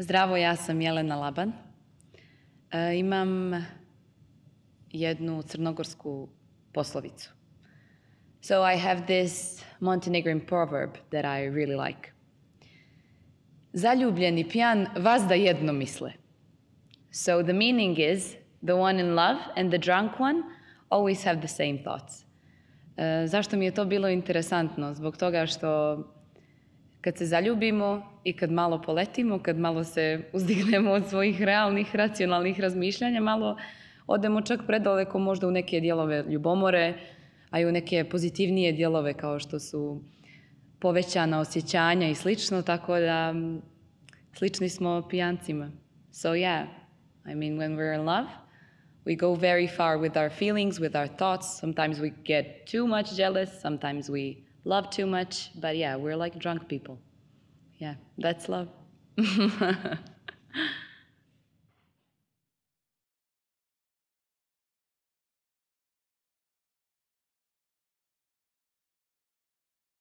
Zdravo, ja sam Jelena Laban. Imam jednu crnogorsku poslovicu. So I have this Montenegrin proverb that I really like. Zaljubljeni pijan vazda jedno misle. So the meaning is the one in love and the drunk one always have the same thoughts. Zašto mi je to bilo interesantno? Zbog toga što kad se zaljubimo i kad malo poletimo, kad malo se uzdignemo od svojih realnih, racionalnih razmišljanja, malo odemo čak predaleko možda u neke dijelove ljubomore, a i u neke pozitivnije dijelove kao što su povećana osjećanja i slično, tako da slični smo pijancima. So yeah, I mean, when we're in love, we go very far with our feelings, with our thoughts. Sometimes we get too much jealous, sometimes we love too much, but yeah, we're like drunk people. Yeah, that's love.